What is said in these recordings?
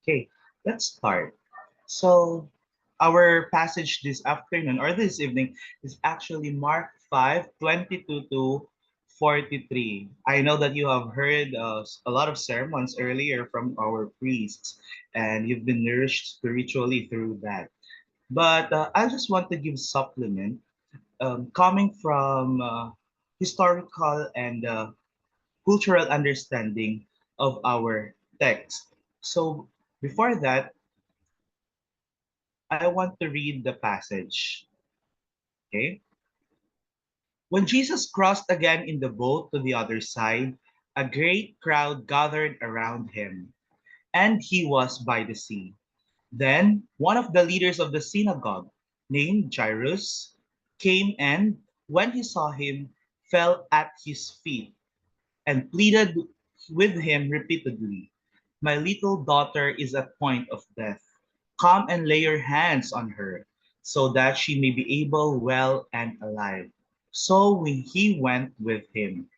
Okay, let's start. So, our passage this afternoon or this evening is actually Mark 5:22 to 43. I know that you have heard a lot of sermons earlier from our priests, and you've been nourished spiritually through that. But I just want to give supplement coming from historical and cultural understanding of our text. So before that, I want to read the passage. Okay. When Jesus crossed again in the boat to the other side, a great crowd gathered around him, and he was by the sea. Then one of the leaders of the synagogue, named Jairus, came and, when he saw him, fell at his feet and pleaded with him repeatedly, "My little daughter is at point of death. Come and lay your hands on her, so that she may be able well and alive." So when he went with him,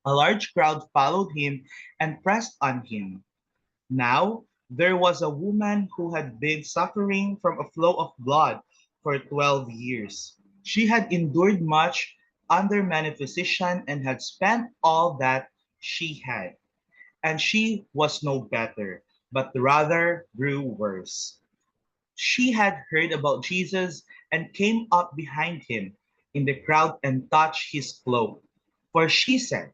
a large crowd followed him and pressed on him. Now there was a woman who had been suffering from a flow of blood for 12 years. She had endured much under many physicians and had spent all that she had, and she was no better, but rather grew worse. She had heard about Jesus and came up behind him in the crowd and touched his cloak. For she said,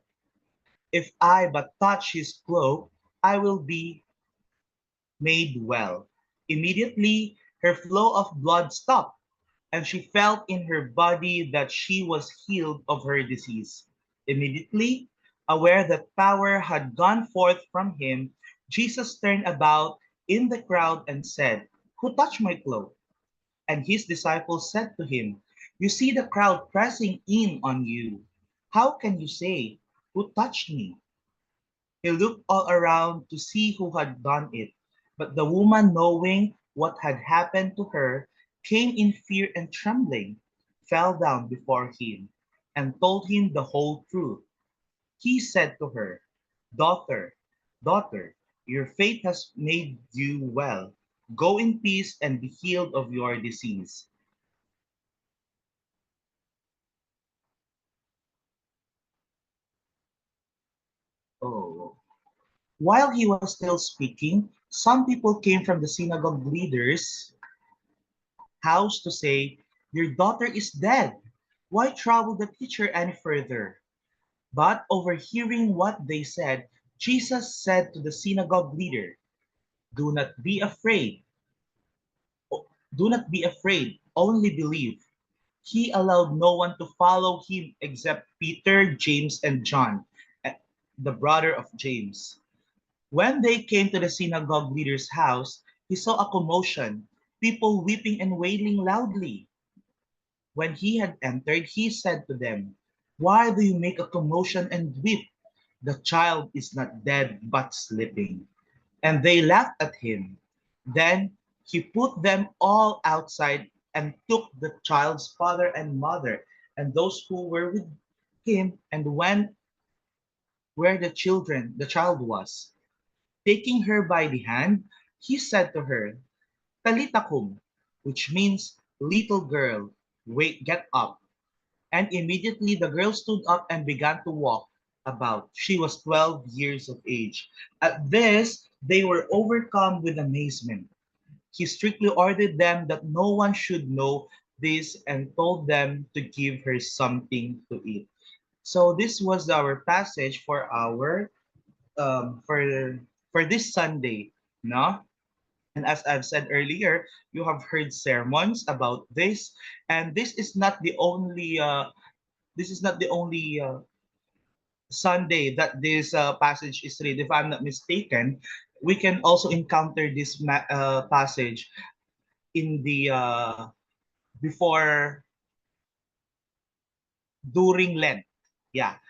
"If I but touch his cloak, I will be made well." Immediately, her flow of blood stopped, and she felt in her body that she was healed of her disease. Immediately, aware that power had gone forth from him, Jesus turned about in the crowd and said, "Who touched my cloak?" And his disciples said to him, "You see the crowd pressing in on you. How can you say, 'Who touched me?'" He looked all around to see who had done it. But the woman, knowing what had happened to her, came in fear and trembling, fell down before him, and told him the whole truth. He said to her, "Daughter, daughter, your faith has made you well. Go in peace and be healed of your disease." Oh. While he was still speaking, some people came from the synagogue leaders' house to say, "Your daughter is dead. Why trouble the teacher any further?" But overhearing what they said, Jesus said to the synagogue leader, "Do not be afraid. Do not be afraid. Only believe." He allowed no one to follow him except Peter, James, and John, eh, the brother of James. When they came to the synagogue leader's house, he saw a commotion, people weeping and wailing loudly. When he had entered, he said to them, "Why do you make a commotion and weep? The child is not dead, but sleeping." And they laughed at him. Then he put them all outside and took the child's father and mother and those who were with him and went where the child was. Taking her by the hand, he said to her, "Talitha kum," which means, "Little girl, wait, get up." And immediately the girl stood up and began to walk about. She was 12 years of age. At this, they were overcome with amazement. He strictly ordered them that no one should know this and told them to give her something to eat. So this was our passage for our for this Sunday, no? And as I've said earlier, you have heard sermons about this, and this is not the only Sunday that this passage is read. If I'm not mistaken, we can also encounter this passage in the before during Lent. Yeah,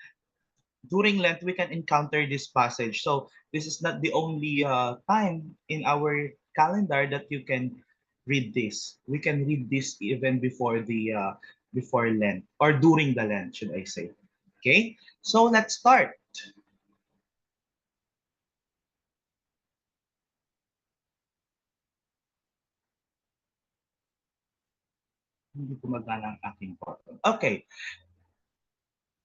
during Lent we can encounter this passage. So this is not the only time in our calendar that you can read this. We can read this even before Lent or during the Lent, should I say? Okay, so let's start. Hindi gumagana ang aking button. Okay,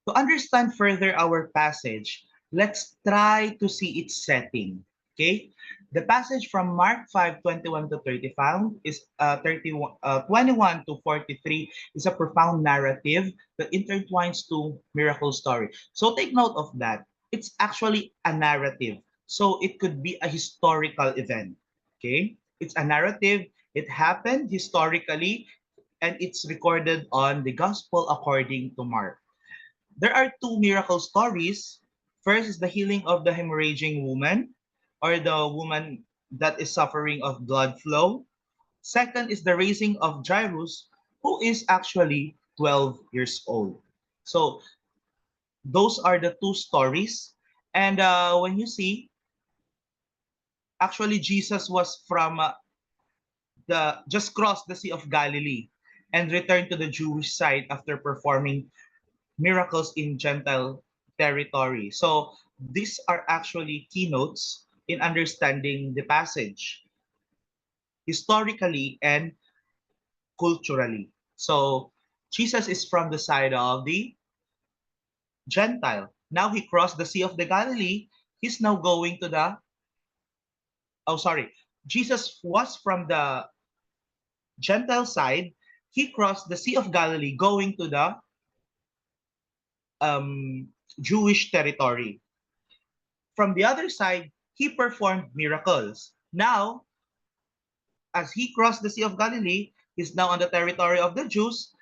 to understand further our passage, let's try to see its setting. Okay? The passage from Mark 5:21 to 30 found is 21 to 43 is a profound narrative that intertwines two miracle story. So take note of that. It's actually a narrative. So it could be a historical event. Okay? It's a narrative. It happened historically and it's recorded on the gospel according to Mark. There are two miracle stories. First is the healing of the hemorrhaging woman or the woman that is suffering of blood flow. Second is the raising of Jairus, who is actually 12 years old. So those are the two stories. And when you see, actually Jesus was from the just crossed the Sea of Galilee and returned to the Jewish side after performing miracles in Gentile territory. So these are actually keynotes in understanding the passage historically and culturally. So Jesus is from the side of the Gentile. Now he crossed the Sea of the Galilee. He's now going to the, oh, sorry. Jesus was from the Gentile side. He crossed the Sea of Galilee going to the um, Jewish territory. From the other side, he performed miracles. Now, as he crossed the Sea of Galilee, he's now on the territory of the Jews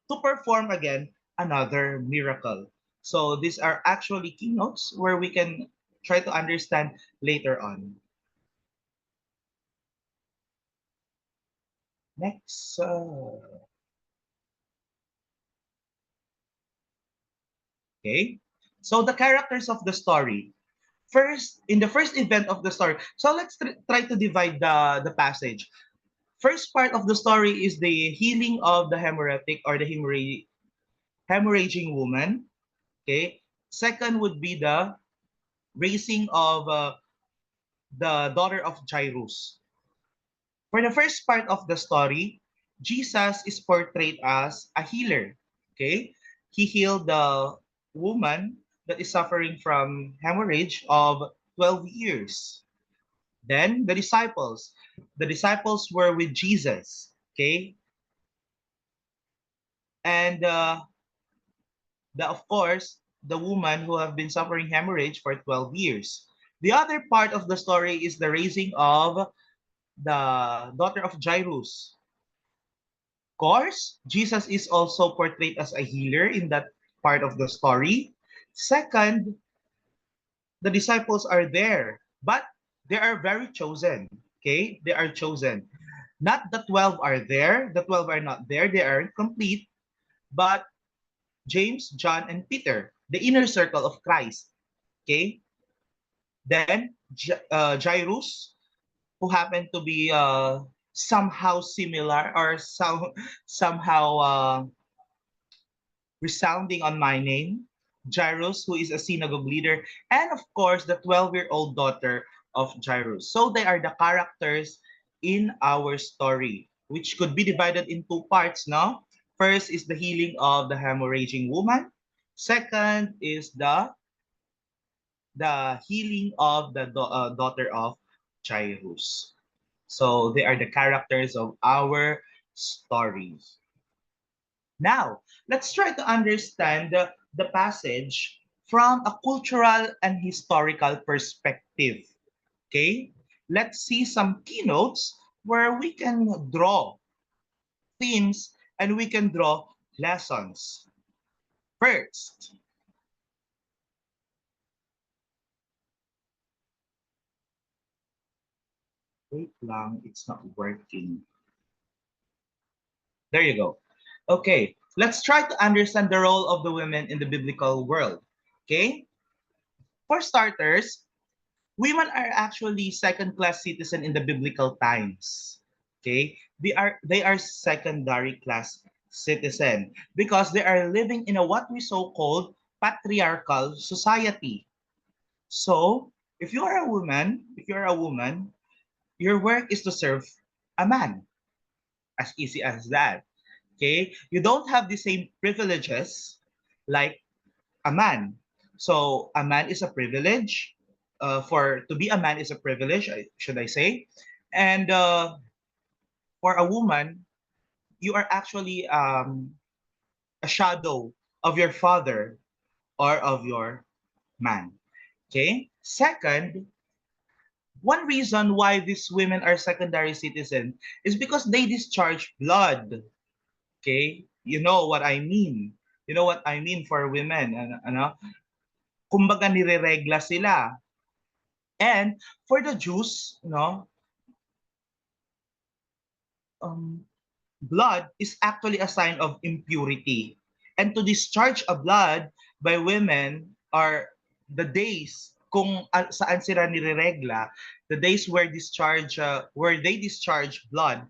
to perform again another miracle. So these are actually keynotes where we can try to understand later on. Next. Okay. So the characters of the story. First, in the first event of the story. So let's try to divide the passage. First part of the story is the healing of the hemorrhagic or the hemorrhaging woman. Okay. Second would be the raising of the daughter of Jairus. For the first part of the story, Jesus is portrayed as a healer. Okay. He healed the woman that is suffering from hemorrhage of 12 years. Then the disciples. The disciples were with Jesus. Okay. And of course, the woman who have been suffering hemorrhage for 12 years. The other part of the story is the raising of the daughter of Jairus. Of course, Jesus is also portrayed as a healer in that part of the story. Second, the disciples are there, but they are very chosen. Okay, they are chosen. Not the 12 are there, the 12 are not there, they are incomplete, but James, John, and Peter, the inner circle of Christ. Okay, then Jairus, who happened to be somehow similar or somehow resounding on my name, Jairus, who is a synagogue leader, and of course, the 12-year-old daughter of Jairus. So they are the characters in our story, which could be divided in two parts, no? First is the healing of the hemorrhaging woman. Second is the healing of the daughter of Jairus. So they are the characters of our stories. Now, let's try to understand the passage from a cultural and historical perspective. Okay? Let's see some keynotes where we can draw themes and we can draw lessons. First, wait lang, it's not working. There you go. Okay, let's try to understand the role of the women in the biblical world. Okay? For starters, women are actually second-class citizen in the biblical times. Okay? They are secondary class citizen because they are living in a what we so called patriarchal society. So, if you're a woman, your work is to serve a man. As easy as that. Okay? You don't have the same privileges like a man. So a man is a privilege. For to be a man is a privilege, should I say? And for a woman, you are actually a shadow of your father or of your man. Okay. Second, one reason why these women are secondary citizens is because they discharge blood. Okay, you know what I mean. You know what I mean for women. Ano? Kumbaga nireregla sila. And for the Jews, um, blood is actually a sign of impurity. And to discharge a blood by women are the days kung saan sila nireregla, the days where they discharge blood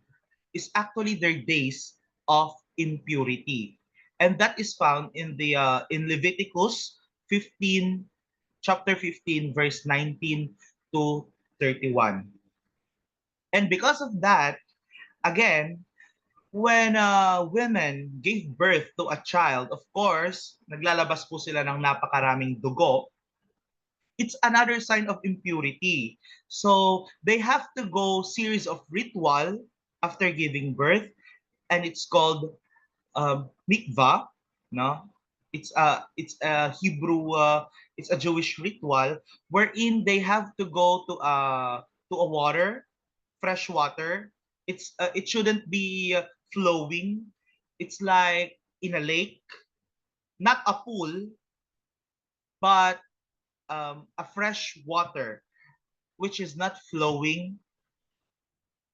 is actually their days of impurity. And that is found in Leviticus 15, chapter 15, verse 19 to 31. And because of that, again, when women gave birth to a child, of course, naglalabas po sila ng napakaraming dugo. It's another sign of impurity. So they have to go series of ritual after giving birth, and it's called mikvah. No, it's a Hebrew, it's a Jewish ritual wherein they have to go to a water, fresh water. It shouldn't be flowing. It's like in a lake, not a pool, but a fresh water which is not flowing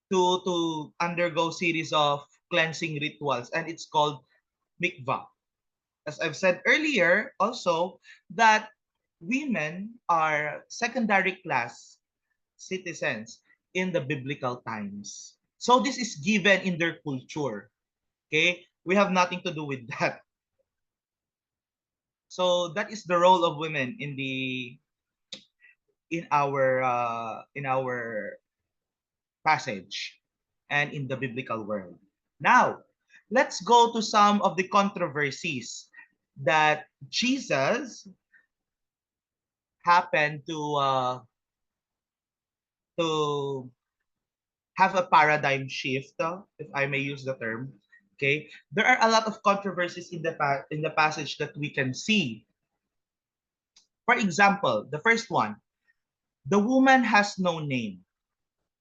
to undergo series of cleansing rituals, and it's called mikvah. As I've said earlier, also that women are secondary class citizens in the biblical times. So this is given in their culture. Okay, we have nothing to do with that. So that is the role of women in our passage and in the biblical world. Now, let's go to some of the controversies that Jesus happened to have a paradigm shift, if I may use the term. Okay, there are a lot of controversies in the passage that we can see. For example, the first one, the woman has no name.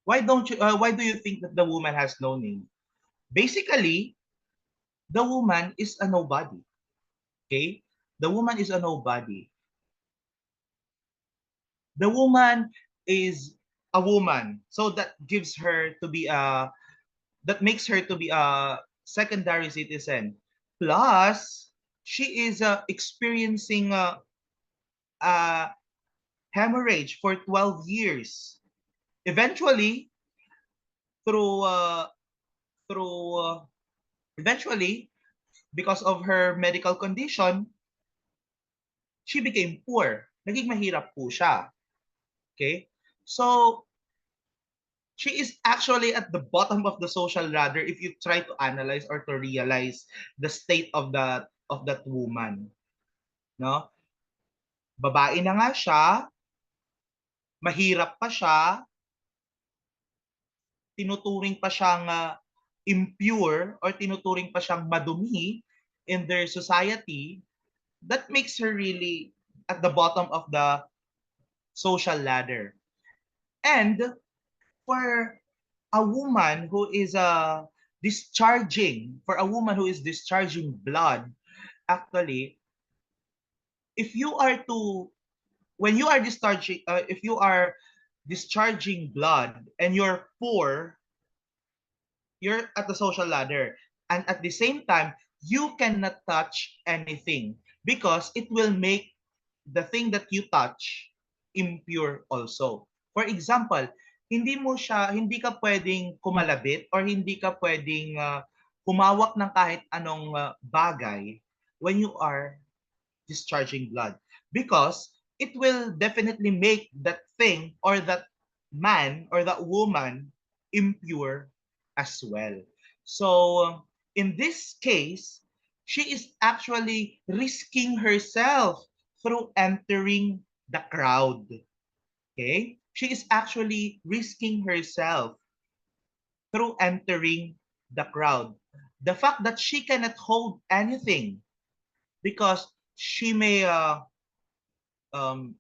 Why do you think that the woman has no name? Basically, the woman is a nobody. Okay, the woman is a nobody. The woman is a woman, so that makes her to be a secondary citizen. Plus, she is experiencing a hemorrhage for 12 years. Eventually, through uh, through eventually, because of her medical condition, she became poor. Naging mahirap po siya. Okay? So, she is actually at the bottom of the social ladder if you try to analyze or to realize the state of that woman. No? Babae na nga siya, mahirap pa siya, tinuturing pa siyang impure or tinuturing pa siyang madumi in their society, that makes her really at the bottom of the social ladder. And for a woman who is discharging blood, actually, if you are to when you are discharging if you are discharging blood and you're poor, you're at the social ladder, and at the same time you cannot touch anything because it will make the thing that you touch impure also. For example, hindi ka pwedeng kumalabit or hindi ka pwedeng humawak ng kahit anong bagay when you are discharging blood, because it will definitely make that thing or that man or that woman impure as well. So In this case, she is actually risking herself through entering the crowd. Okay? She is actually risking herself through entering the crowd. The fact that she cannot hold anything because she may um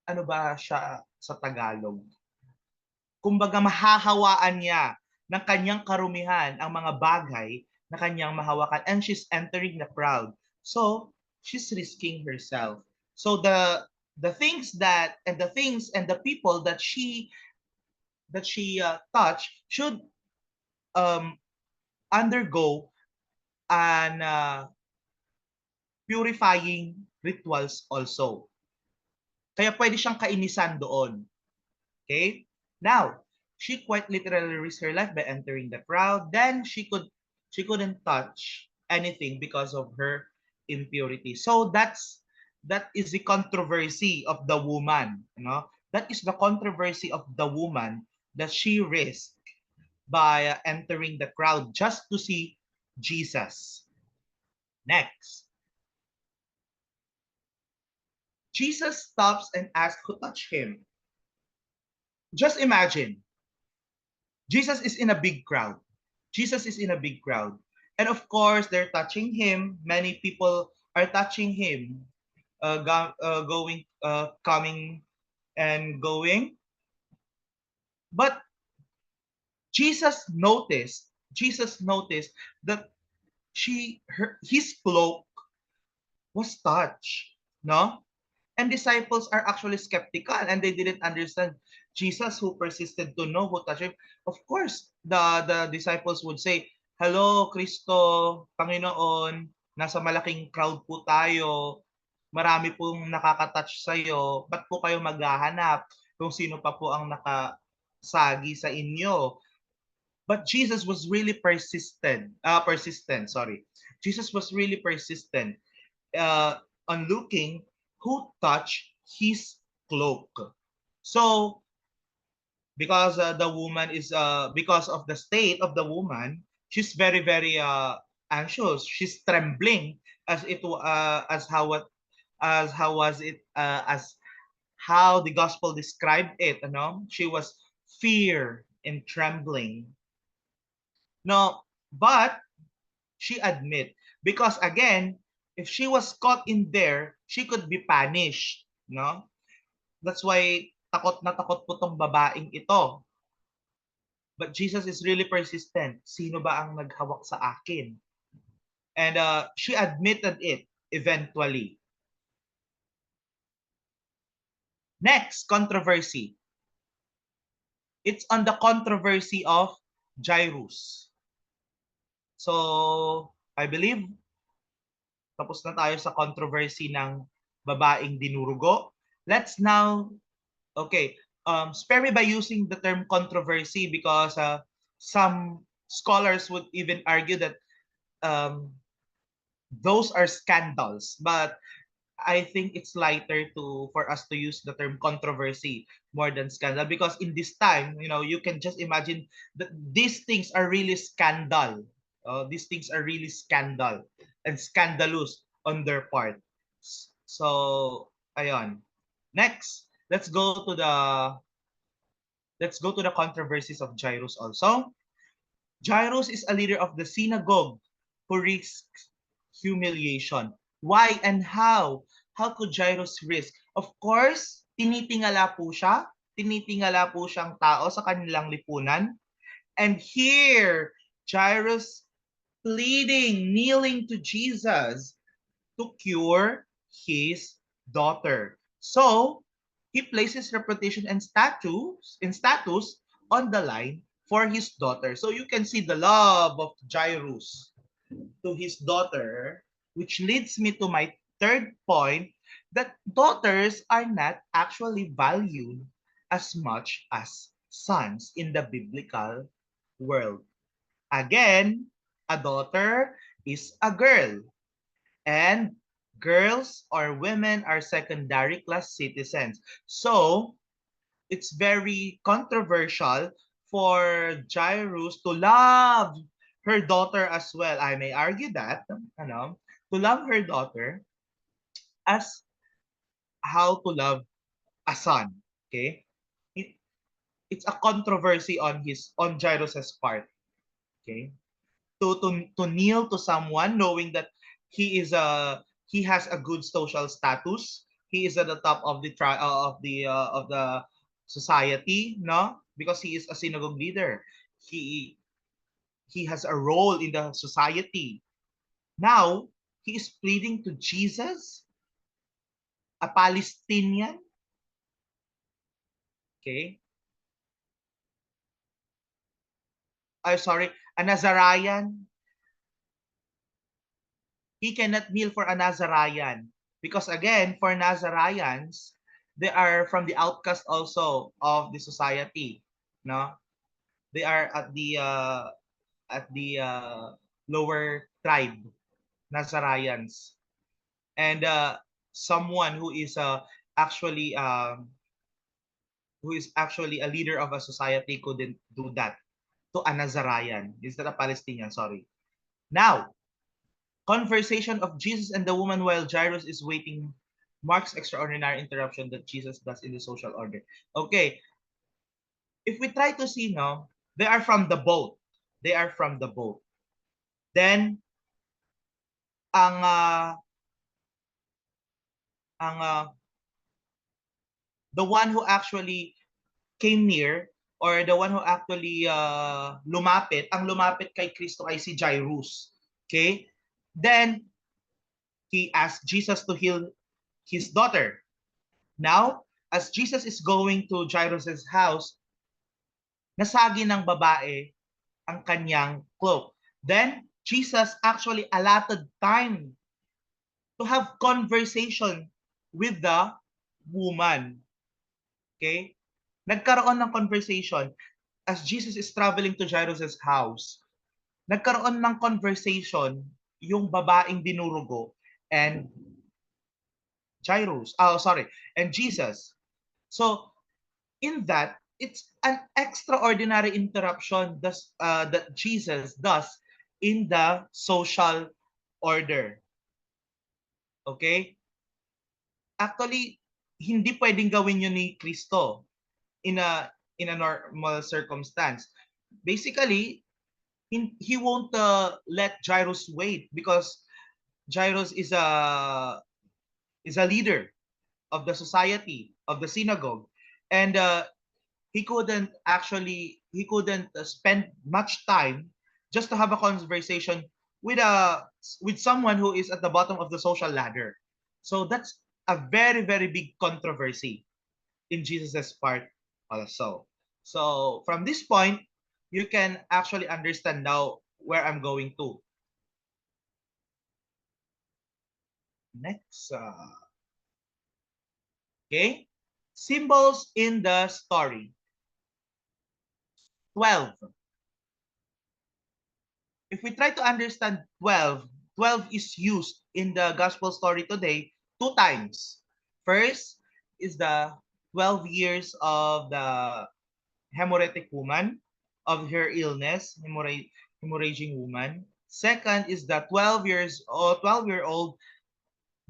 ano ba siya sa Tagalog? Kumbaga mahahawaan niya ng kanyang karumihan ang mga bagay na kanyang mahawakan, and she's entering the crowd. So, she's risking herself. So the things and the people that she touch should um undergo an purifying rituals also. Kaya pwede siyang kainisan doon. Okay? Now, she quite literally risked her life by entering the crowd. Then she couldn't touch anything because of her impurity. So that is the controversy of the woman, you know? That is the controversy of the woman that she risked by entering the crowd just to see Jesus. Next, Jesus stops and asks who touched him. Just imagine, Jesus is in a big crowd. Jesus is in a big crowd. And of course, they're touching him. Many people are touching him, coming and going. But Jesus noticed that his cloak was touched. No? And disciples are actually skeptical and they didn't understand Jesus who persisted to know who touched him. Of course, the disciples would say, "Hello, Kristo, Panginoon, nasa malaking crowd po tayo. Marami pong nakaka-touch sa'yo. Ba't po kayo maghahanap kung sino pa po ang nakasagi sa inyo?" But Jesus was really persistent, sorry. Jesus was really persistent on looking who touched his cloak. So, because of the state of the woman, she's very very anxious. She's trembling as it as how what as how was it as how the gospel described it. You know, she was fear and trembling. No, but she admit because again, if she was caught in there, she could be punished. No, that's why takot na takot po tong babaeng ito. But Jesus is really persistent. Sino ba ang naghawak sa akin? And she admitted it eventually. Next, controversy. It's on the controversy of Jairus. So, I believe, tapos na tayo sa controversy ng babaeng dinurugo. Let's now, okay, spare me by using the term controversy because some scholars would even argue that um, those are scandals. But I think it's lighter to for us to use the term controversy more than scandal because in this time, you know, you can just imagine that these things are really scandal. These things are really scandal and scandalous on their part. So, ayon. Next, let's go to the controversies of Jairus also. Jairus is a leader of the synagogue who risks humiliation. Why and how? How could Jairus risk? Of course, tinitingala po siya. Tinitingala po siyang tao sa kanilang lipunan. And here, Jairus pleading, kneeling to Jesus to cure his daughter. So, he places reputation and status on the line for his daughter. So you can see the love of Jairus to his daughter, which leads me to my third point that daughters are not actually valued as much as sons in the biblical world. Again, a daughter is a girl, and girls or women are secondary class citizens. So, it's very controversial for Jairus to love her daughter as well. I may argue that, to love her daughter as how to love a son. Okay? It, it's a controversy on Jairus's part. Okay? To kneel to someone knowing that he has a good social status. He is at the top of of the society, no? Because he is a synagogue leader. He he has a role in the society. Now, he is pleading to Jesus, a Palestinian, okay? Sorry, a Nazarayan. He cannot kneel for a Nazarayan because again, for Nazarayans, they are from the outcast also of the society, no? They are at the lower tribe, Nazarayans, and someone actually who is actually a leader of a society couldn't do that to a Nazarayan. Is that a Palestinian? Sorry. Now, conversation of Jesus and the woman while Jairus is waiting marks extraordinary interruption that Jesus does in the social order. Okay, if we try to see now, they are from the boat. They are from the boat. Then ang ang the one who actually came near or the one who actually ang lumapit kay Kristo ay si Jairus. Okay? Then he asked Jesus to heal his daughter. Now, as Jesus is going to Jairus' house, nasagi ng babae ang kanyang cloak. Then, Jesus actually allotted time to have conversation with the woman. Okay? Nagkaroon ng conversation as Jesus is traveling to Jairus' house. Nagkaroon ng conversation yung babaeng dinurugo and and Jesus. So, in that, it's an extraordinary interruption that Jesus does in the social order. Okay? Actually, hindi pwedeng gawin yun ni Kristo in a normal circumstance. Basically, he won't let Jairus wait because Jairus is a leader of the society of the synagogue, and he couldn't spend much time just to have a conversation with a with someone who is at the bottom of the social ladder. So that's a very very big controversy in Jesus's part also. So from this point, you can actually understand now where I'm going to. Next, okay, symbols in the story. 12. If we try to understand 12, 12 is used in the gospel story today two times. First is the 12 years of the hemorrhagic woman, of her illness, hemorrhaging woman. Second is the 12-year-old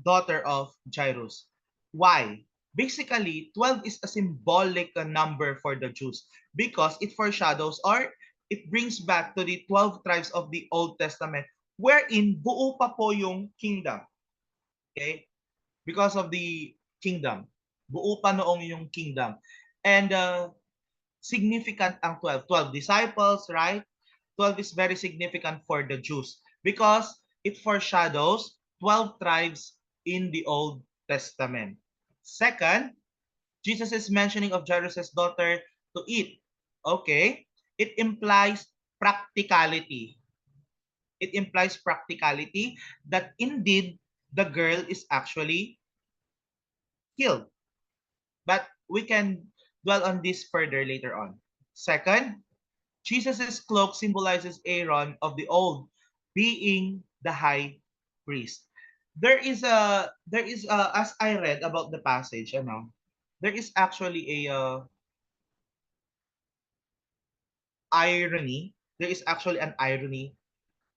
daughter of Jairus. Why? Basically, 12 is a symbolic number for the Jews because it foreshadows or it brings back to the 12 tribes of the Old Testament wherein buo pa po yung kingdom. Okay? Because of the kingdom. Buo pa noong yung kingdom. And significant ang 12. 12 disciples, right? 12 is very significant for the Jews because it foreshadows 12 tribes in the Old Testament. Second, Jesus' mentioning of Jairus' daughter to eat. Okay? It implies practicality. It implies practicality that indeed the girl is actually healed. But we can dwell on this further later on. Second, Jesus' cloak symbolizes Aaron of the old being the high priest. As I read about the passage, there is actually a irony. There is actually an irony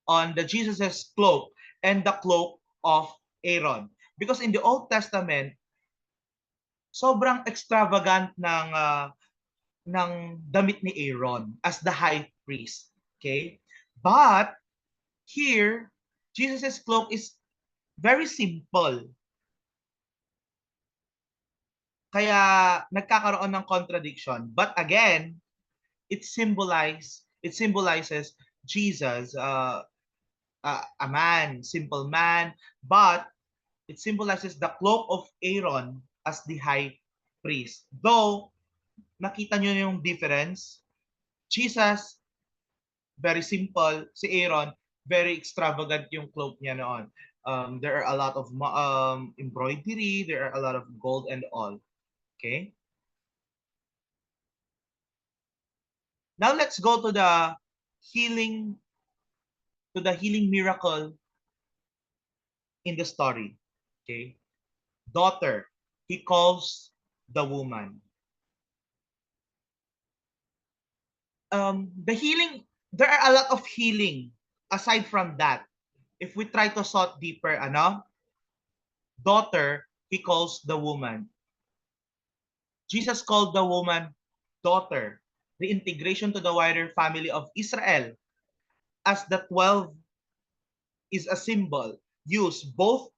on the Jesus's cloak and the cloak of Aaron. Because in the Old Testament, sobrang extravagant ng damit ni Aaron as the high priest. Okay? But here, Jesus's cloak is very simple. Kaya nagkakaroon ng contradiction. But again, it symbolizes Jesus, a man, simple man, but it symbolizes the cloak of Aaron as the high priest. Though nakita nyo yung difference, Jesus very simple, si Aaron very extravagant yung cloak niya noon. There are a lot of embroidery, there are a lot of gold and all. Okay? Now let's go healing to the healing miracle in the story. Okay? Daughter, he calls the woman. The healing, there are a lot of healing aside from that. If we try to sort deeper, daughter, he calls the woman. Jesus called the woman daughter, the integration to the wider family of Israel, as the 12 is a symbol used both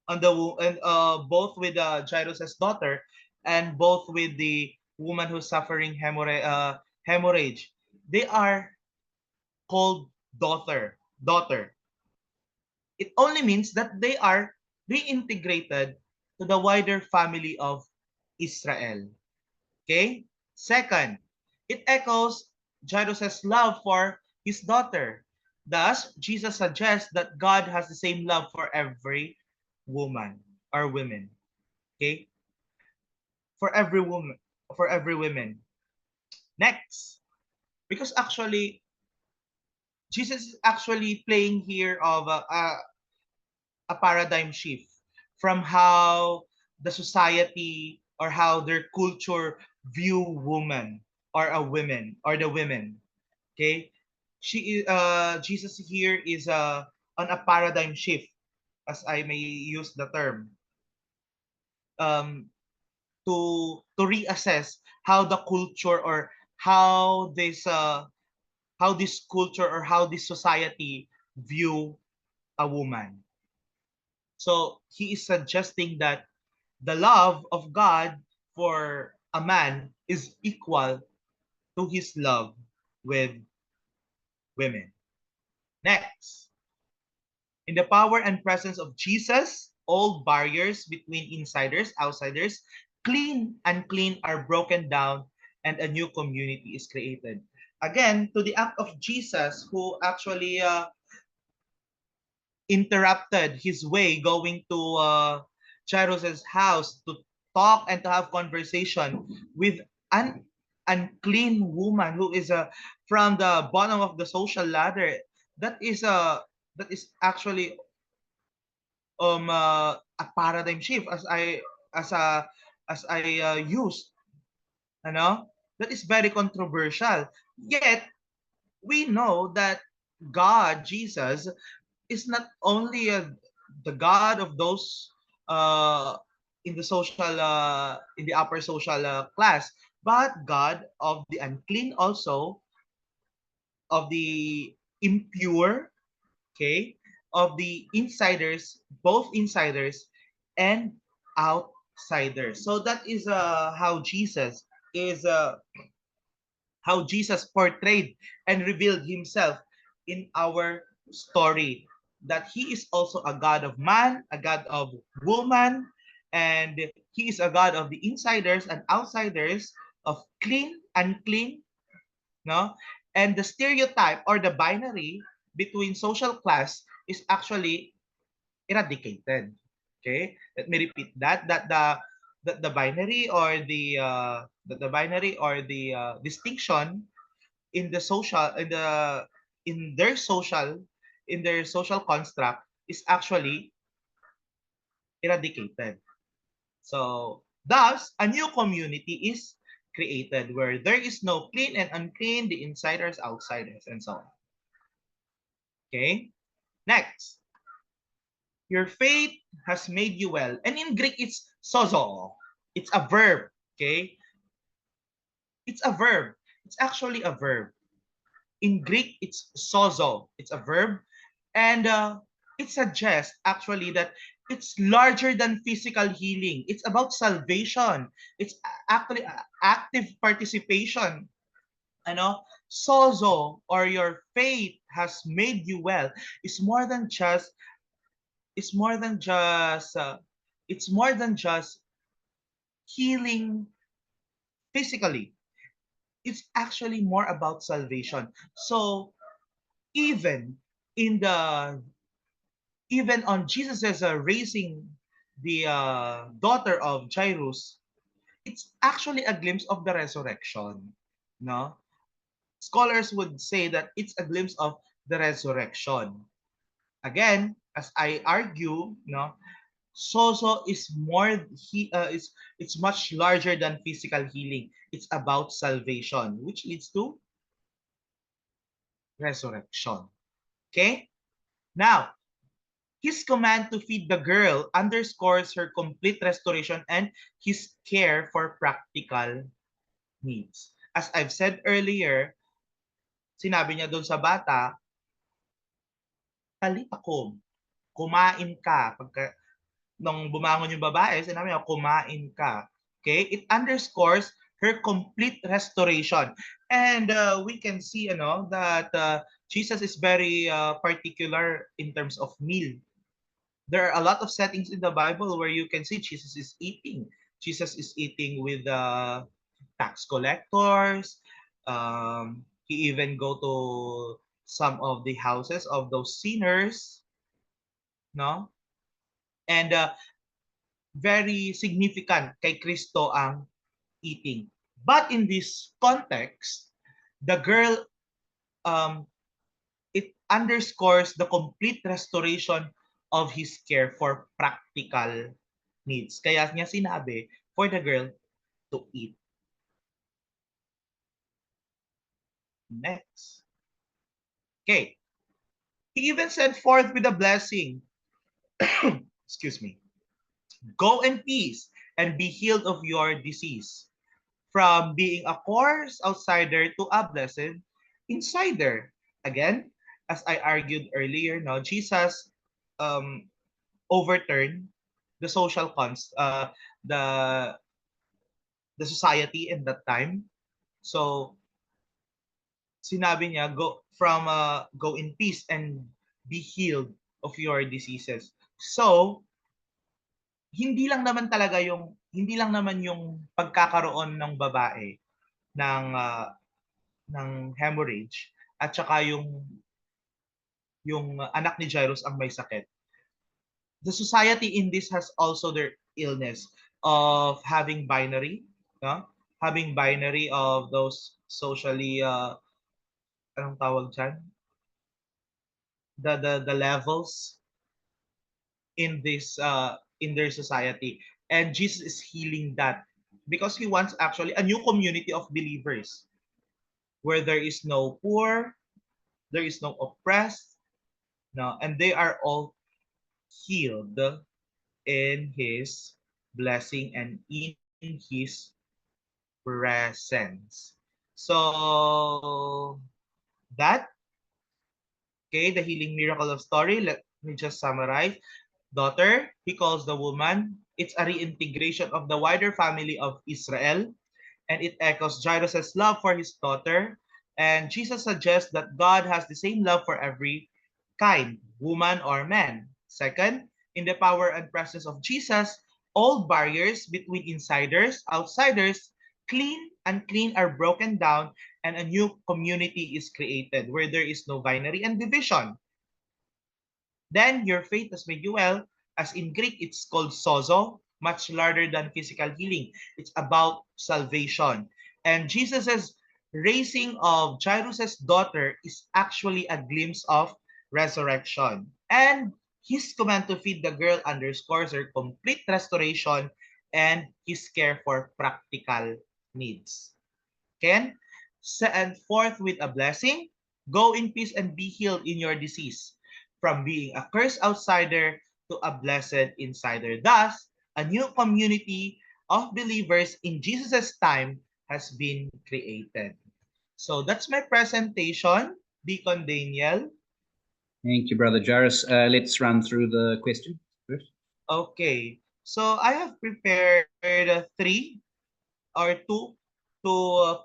on the and both with Jairus' daughter and both with the woman who's suffering hemorrhage. They are called daughter. It only means that they are reintegrated to the wider family of Israel. Okay? Second, it echoes Jairus' love for his daughter. Thus, Jesus suggests that God has the same love for every woman or women. Okay? For every woman, for every woman. Next, because actually Jesus is actually playing here of a paradigm shift from how the society or how their culture view woman or a women or the women. Okay, Jesus here is on a paradigm shift, as I may use the term, um, to reassess how the culture or how this culture or how this society view a woman. So he is suggesting that the love of God for a man is equal to his love with women. Next, in the power and presence of Jesus, all barriers between insiders, outsiders, clean and unclean are broken down and a new community is created. Again, to the act of Jesus who actually interrupted his way going to Jairus' house to talk and to have conversation with an unclean woman who is from the bottom of the social ladder. That is actually a paradigm shift as a as I used, that is very controversial. Yet we know that God, Jesus, is not only the God of those in the upper social class, but God of the unclean also, of the impure, okay, of the insiders, both insiders and outsiders. So that is is how Jesus portrayed and revealed himself in our story. That he is also a God of man, a God of woman, and he is a God of the insiders and outsiders, of clean, unclean, no? And the stereotype or the binary between social class is actually eradicated. Okay? Let me repeat that the binary or the binary or the distinction in the social in their social in their social construct is actually eradicated. So thus a new community is created where there is no clean and unclean, the insiders, outsiders, and so on. Okay? Next, your faith has made you well. And in Greek, it's sozo. It's a verb. Okay? It's a verb. It's actually a verb. In Greek, it's sozo. It's a verb. And it suggests actually that it's larger than physical healing. It's about salvation. It's actually active participation. Ano, sozo or your faith has made you well. It's more than just it's more than just it's more than just healing physically. It's actually more about salvation. So even in the even on Jesus's raising the daughter of Jairus, it's actually a glimpse of the resurrection. No, scholars would say that it's a glimpse of the resurrection. Again, as I argue, no, Sozo is more is it's much larger than physical healing. It's about salvation, which leads to resurrection. Okay? Now, his command to feed the girl underscores her complete restoration and his care for practical needs. As I've said earlier, sinabi niya doon sa bata, talitakom, kumain ka. Pagka, nung bumangon yung babae, sinabi niya, kumain ka. Okay? It underscores her complete restoration. And we can see that Jesus is very particular in terms of meal. There are a lot of settings in the Bible where you can see Jesus is eating. Jesus is eating with tax collectors. He even go to some of the houses of those sinners, no? And very significant kay Kristo ang eating. But in this context, the girl, um, it underscores the complete restoration of his care for practical needs. Kaya niya sinabi for the girl to eat. Next. Okay. He even sent forth with a blessing. Excuse me. Go in peace and be healed of your disease. From being a coarse outsider to a blessed insider. Again, as I argued earlier, no, Jesus um, overturned the social the society in that time. So sinabi niya, go in peace and be healed of your diseases. So hindi lang naman yung pagkakaroon ng babae ng ng hemorrhage at saka yung anak ni Jairus ang may sakit. The society in this has also their illness of having binary, no? Having binary of those socially anong tawag diyan? The levels in their society. And Jesus is healing that because he wants actually a new community of believers where there is no poor, there is no oppressed, no, and they are all healed in his blessing and in his presence. So that, okay, the healing miracle of story. Let me just summarize. Daughter, he calls the woman. It's a reintegration of the wider family of Israel, and it echoes Jairus' love for his daughter. And Jesus suggests that God has the same love for every kind, woman or man. Second, in the power and presence of Jesus, old barriers between insiders, outsiders, clean, unclean are broken down, and a new community is created where there is no binary and division. Then your faith has made you well. As in Greek, it's called sozo, much larger than physical healing. It's about salvation. And Jesus's raising of Jairus' daughter is actually a glimpse of resurrection. And his command to feed the girl underscores her complete restoration and his care for practical needs. Ken, and fourth with a blessing. Go in peace and be healed in your disease, from being a cursed outsider to a blessed insider. Thus, a new community of believers in Jesus' time has been created. So that's my presentation, Deacon Daniel. Thank you, Brother Jairus. Let's run through the question first. Okay, so I have prepared three or two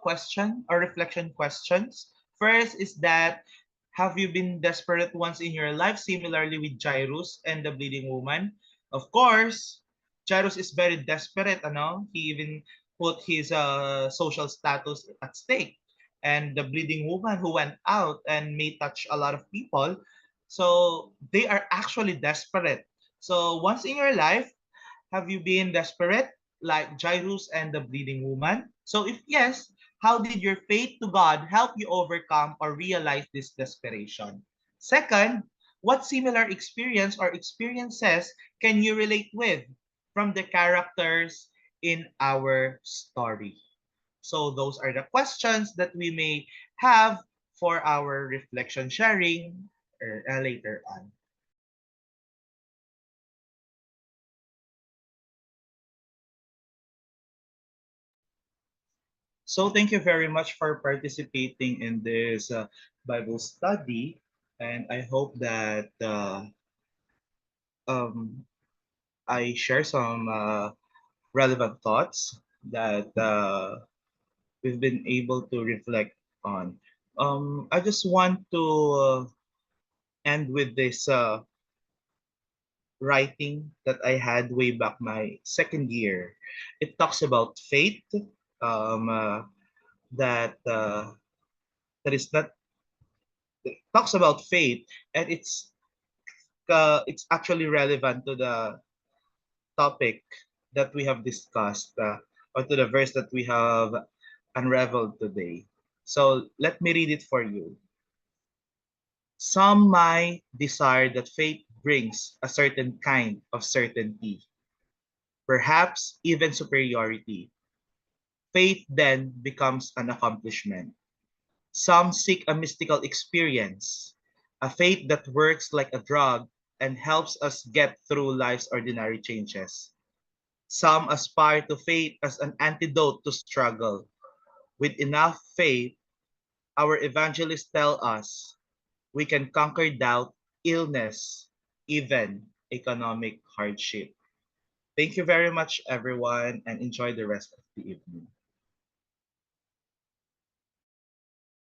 question or reflection questions. First is that, have you been desperate once in your life, similarly with Jairus and the bleeding woman? Of course, Jairus is very desperate. Ano? He even put his social status at stake. And the bleeding woman who went out and may touch a lot of people. So they are actually desperate. So once in your life, have you been desperate like Jairus and the bleeding woman? So if yes, how did your faith to God help you overcome or realize this desperation? Second, what similar experience or experiences can you relate with from the characters in our story? So those are the questions that we may have for our reflection sharing later on. So thank you very much for participating in this Bible study, and I hope that um, I share some relevant thoughts that we've been able to reflect on. I just want to end with this writing that I had way back my second year. It talks about faith, um, uh, that that is not talks about faith, and it's actually relevant to the topic that we have discussed, or to the verse that we have unraveled today. So let me read it for you. Some might desire that faith brings a certain kind of certainty, perhaps even superiority. Faith then becomes an accomplishment. Some seek a mystical experience, a faith that works like a drug and helps us get through life's ordinary changes. Some aspire to faith as an antidote to struggle. With enough faith, our evangelists tell us, we can conquer doubt, illness, even economic hardship. Thank you very much, everyone, and enjoy the rest of the evening.